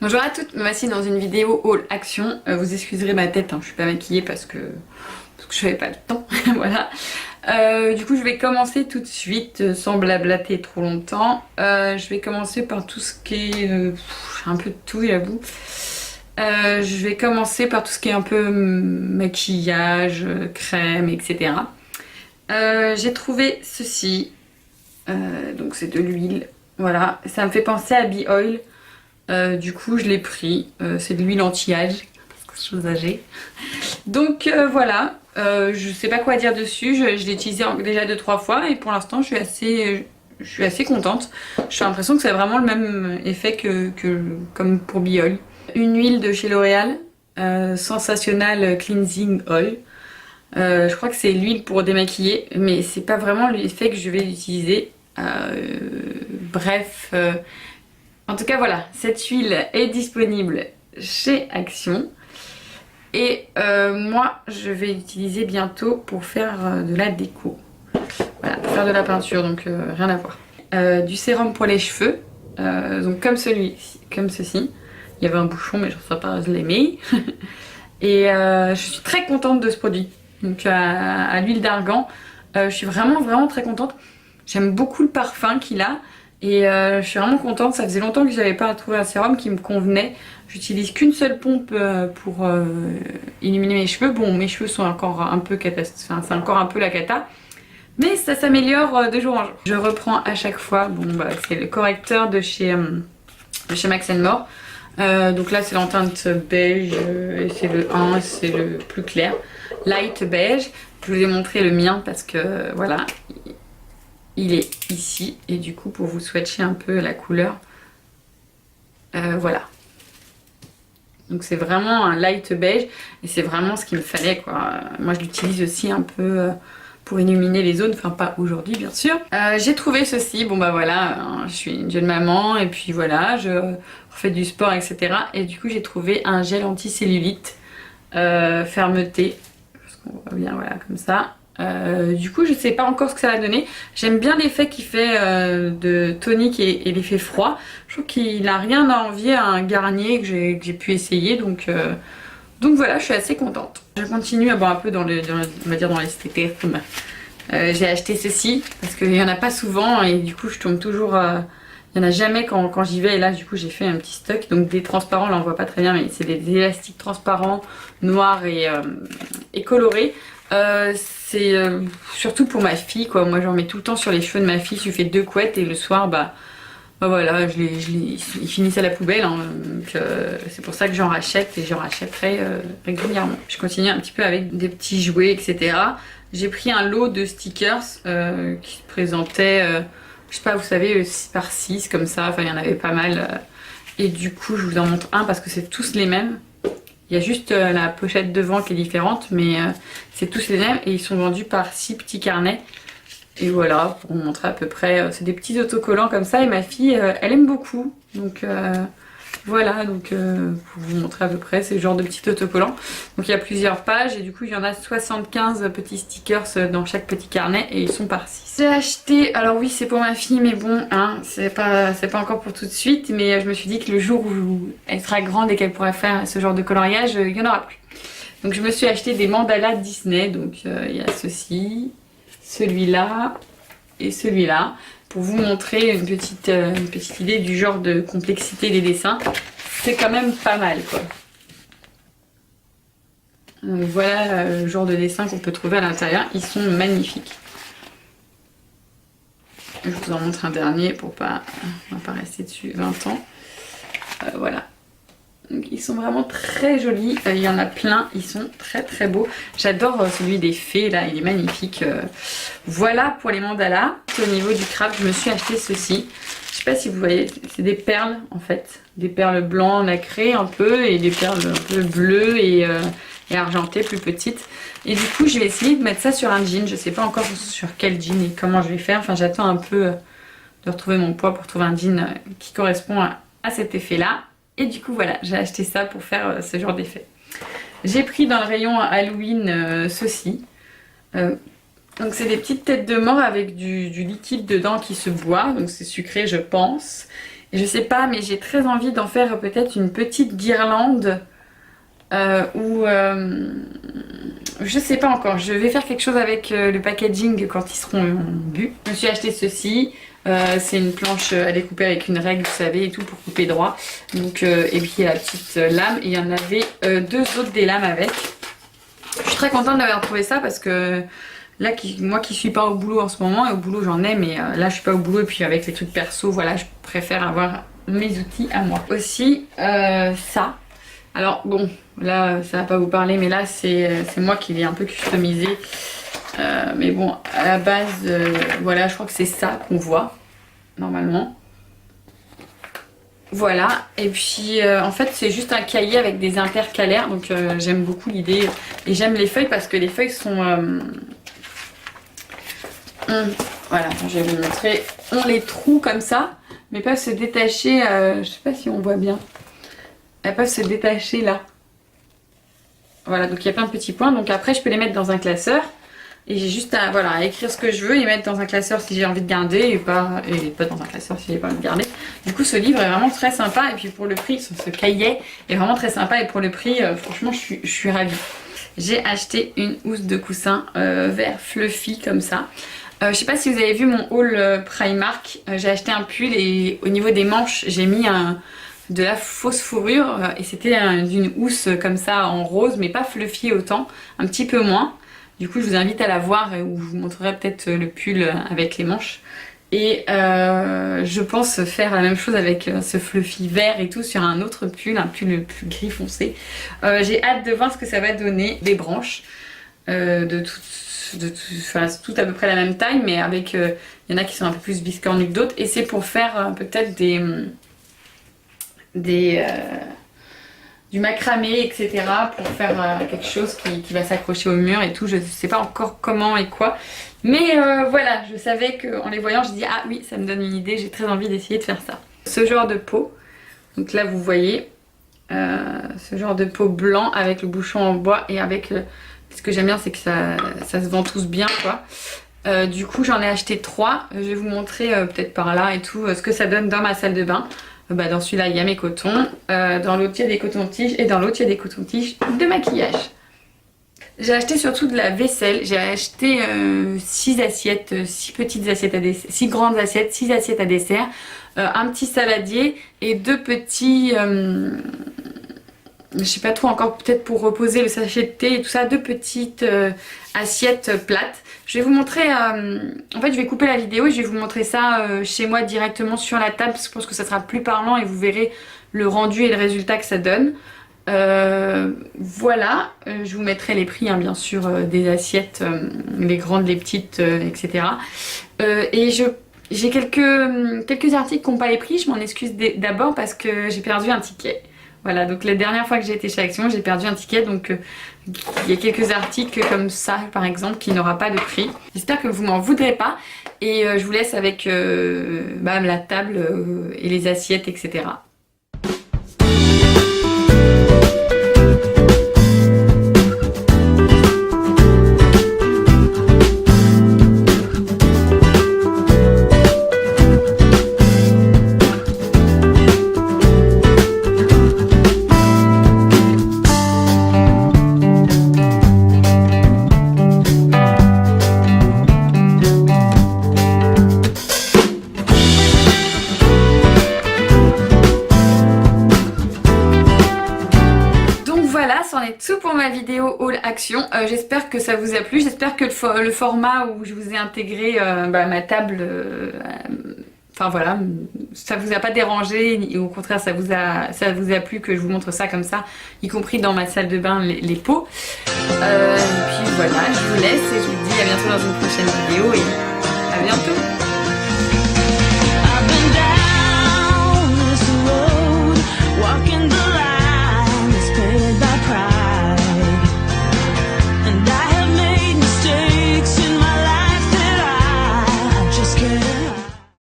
Bonjour à toutes, me voici dans une vidéo haul action. Vous excuserez ma tête, hein, je suis pas maquillée parce que je n'avais pas le temps. Voilà. Du coup, je vais commencer tout de suite sans blablater trop longtemps. Je vais commencer par tout ce qui est un peu de tout, j'avoue. Je vais commencer par tout ce qui est un peu maquillage, crème, etc. J'ai trouvé ceci. Donc c'est de l'huile. Voilà, ça me fait penser à Bee Oil. Du coup je l'ai pris, c'est de l'huile anti-âge, parce que je suis âgée. Donc voilà, je sais pas quoi dire dessus, je l'ai utilisé déjà 2-3 fois et pour l'instant je suis assez contente. J'ai l'impression que c'est vraiment le même effet comme pour Biol. Une huile de chez L'Oréal, Sensational Cleansing Oil. Je crois que c'est l'huile pour démaquiller, mais c'est pas vraiment l'effet que je vais utiliser. Bref... En tout cas voilà, cette huile est disponible chez Action et moi je vais l'utiliser bientôt pour faire de la déco. Voilà, pour faire de la peinture, donc rien à voir. Du sérum pour les cheveux, donc comme ceci. Il y avait un bouchon mais je ne sais pas, je l'ai mis. Et je suis très contente de ce produit. Donc à l'huile d'argan, je suis vraiment très contente. J'aime beaucoup le parfum qu'il a. Et je suis vraiment contente, ça faisait longtemps que j'avais pas trouvé un sérum qui me convenait. J'utilise qu'une seule pompe pour illuminer mes cheveux. Bon, mes cheveux sont encore un peu enfin, c'est encore un peu la cata. Mais ça s'améliore de jour en jour. Je reprends à chaque fois, bon bah c'est le correcteur de chez Max More. Donc là c'est l'enteinte beige et c'est le 1, c'est le plus clair. Light beige. Je vous ai montré le mien parce que voilà. Il est ici et du coup pour vous swatcher un peu la couleur, voilà. Donc c'est vraiment un light beige et c'est vraiment ce qu'il me fallait quoi. Moi je l'utilise aussi un peu pour illuminer les zones, enfin pas aujourd'hui bien sûr. J'ai trouvé ceci, bon bah voilà, hein, je suis une jeune maman et puis voilà, je refais du sport etc. Et du coup j'ai trouvé un gel anti-cellulite fermeté, parce qu'on voit bien voilà comme ça. Du coup je sais pas encore ce que ça va donner. J'aime bien l'effet qu'il fait de tonique et l'effet froid. Je trouve qu'il a rien à envier à un Garnier que j'ai pu essayer, donc voilà, je suis assez contente. Je continue à boire un peu on va dire dans l'esthétisme. J'ai acheté ceci parce qu'il y en a pas souvent et du coup je tombe toujours, il y en a jamais quand j'y vais, et là du coup j'ai fait un petit stock. Donc des transparents, là on voit pas très bien mais c'est des élastiques transparents noirs et colorés. C'est surtout pour ma fille quoi, moi j'en mets tout le temps sur les cheveux de ma fille, je lui fais 2 couettes et le soir bah voilà, ils finissent à la poubelle hein, donc c'est pour ça que j'en rachète et j'en rachèterai régulièrement. Je continue un petit peu avec des petits jouets etc. J'ai pris un lot de stickers qui se présentaient, je sais pas vous savez 6 par 6 comme ça, enfin il y en avait pas mal et du coup je vous en montre un parce que c'est tous les mêmes. Il y a juste la pochette devant qui est différente, mais c'est tous les mêmes et ils sont vendus par 6 petits carnets. Et voilà, pour vous montrer à peu près, c'est des petits autocollants comme ça et ma fille, elle aime beaucoup. Donc voilà, donc pour vous montrer à peu près, c'est le genre de petits autocollants. Donc il y a plusieurs pages et du coup il y en a 75 petits stickers dans chaque petit carnet et ils sont par 6. J'ai acheté, alors oui c'est pour ma fille mais bon, hein, c'est pas encore pour tout de suite, mais je me suis dit que le jour où elle sera grande et qu'elle pourra faire ce genre de coloriage, il y en aura plus. Donc je me suis acheté des mandalas Disney, donc il y a ceci, celui-là et celui-là. Pour vous montrer une petite idée du genre de complexité des dessins. C'est quand même pas mal quoi. Voilà le genre de dessin qu'on peut trouver à l'intérieur. Ils sont magnifiques. Je vous en montre un dernier pour pas, on va pas rester dessus 20 ans. Voilà. Donc ils sont vraiment très jolis, il y en a plein, ils sont très beaux. J'adore celui des fées là, il est magnifique. Voilà pour les mandalas. Au niveau du craft, je me suis acheté ceci. Je sais pas si vous voyez, c'est des perles en fait. Des perles blancs nacrées un peu et des perles un peu bleues et argentées plus petites. Et du coup je vais essayer de mettre ça sur un jean. Je sais pas encore sur quel jean et comment je vais faire. Enfin j'attends un peu de retrouver mon poids pour trouver un jean qui correspond à cet effet là. Et du coup voilà, j'ai acheté ça pour faire ce genre d'effet. J'ai pris dans le rayon Halloween ceci. Donc c'est des petites têtes de mort avec du liquide dedans qui se boit. Donc c'est sucré je pense. Et je sais pas, mais j'ai très envie d'en faire peut-être une petite guirlande ou je sais pas encore. Je vais faire quelque chose avec le packaging quand ils seront bu. Je me suis acheté ceci. C'est une planche à découper avec une règle, vous savez, et tout pour couper droit. Donc, et puis il y a la petite lame. Et il y en avait deux autres des lames avec. Je suis très contente d'avoir trouvé ça parce que là, moi qui suis pas au boulot en ce moment, et au boulot j'en ai, mais là je suis pas au boulot et puis avec les trucs perso, voilà, je préfère avoir mes outils à moi. Aussi, ça. Alors bon, là ça va pas vous parler, mais là c'est moi qui l'ai un peu customisé. Mais bon, à la base, voilà, je crois que c'est ça qu'on voit, normalement. Voilà, et puis en fait c'est juste un cahier avec des intercalaires, donc j'aime beaucoup l'idée. Et j'aime les feuilles parce que les feuilles sont... voilà, je vais vous montrer. On les troue comme ça, mais peuvent se détacher, je sais pas si on voit bien. Elles peuvent se détacher là. Voilà, donc il y a plein de petits points. Donc après, je peux les mettre dans un classeur. Et j'ai juste à, voilà, à écrire ce que je veux et mettre dans un classeur si j'ai envie de garder et pas dans un classeur si j'ai pas envie de garder. Du coup, ce livre est vraiment très sympa. Et puis pour le prix, ce cahier est vraiment très sympa. Et pour le prix, franchement, je suis ravie. J'ai acheté une housse de coussin vert fluffy comme ça. Je sais pas si vous avez vu mon haul Primark. J'ai acheté un pull et au niveau des manches, j'ai mis de la fausse fourrure et c'était d'une housse comme ça en rose mais pas fluffy autant, un petit peu moins. Du coup je vous invite à la voir où je vous montrerai peut-être le pull avec les manches. Et je pense faire la même chose avec ce fluffy vert et tout sur un autre pull, un pull plus gris foncé. J'ai hâte de voir ce que ça va donner, des branches enfin, tout à peu près la même taille mais avec, il y en a qui sont un peu plus biscornues que d'autres et c'est pour faire peut-être du macramé, etc. pour faire quelque chose qui va s'accrocher au mur et tout. Je sais pas encore comment et quoi. Mais voilà, je savais qu'en les voyant, je dis ah oui, ça me donne une idée, j'ai très envie d'essayer de faire ça. Ce genre de pot, donc là vous voyez, ce genre de pot blanc avec le bouchon en bois et avec... ce que j'aime bien c'est que ça se vend tous bien quoi. Du coup j'en ai acheté 3. Je vais vous montrer peut-être par là et tout ce que ça donne dans ma salle de bain. Dans celui-là il y a mes cotons, dans l'autre il y a des cotons-tiges et dans l'autre il y a des cotons-tiges de maquillage. J'ai acheté surtout de la vaisselle, j'ai acheté 6 assiettes, 6 petites assiettes à dessert, 6 grandes assiettes, 6 assiettes à dessert, un petit saladier et 2 petits... je sais pas trop encore, peut-être pour reposer le sachet de thé et tout ça, 2 petites assiettes plates. Je vais vous montrer, en fait je vais couper la vidéo et je vais vous montrer ça chez moi directement sur la table parce que je pense que ça sera plus parlant et vous verrez le rendu et le résultat que ça donne. Voilà, je vous mettrai les prix hein, bien sûr des assiettes, les grandes, les petites, etc. Et j'ai quelques articles qui n'ont pas les prix, je m'en excuse d'abord parce que j'ai perdu un ticket. Voilà, donc la dernière fois que j'ai été chez Action, j'ai perdu un ticket, donc il y a quelques articles comme ça, par exemple, qui n'aura pas de prix. J'espère que vous m'en voudrez pas, et je vous laisse avec la table et les assiettes, etc. C'en est tout pour ma vidéo haul action. J'espère que ça vous a plu, j'espère que le format où je vous ai intégré ma table, enfin voilà, ça vous a pas dérangé, et au contraire ça vous a plu que je vous montre ça comme ça, y compris dans ma salle de bain les pots. Et puis voilà, je vous laisse et je vous dis à bientôt dans une prochaine vidéo et à bientôt.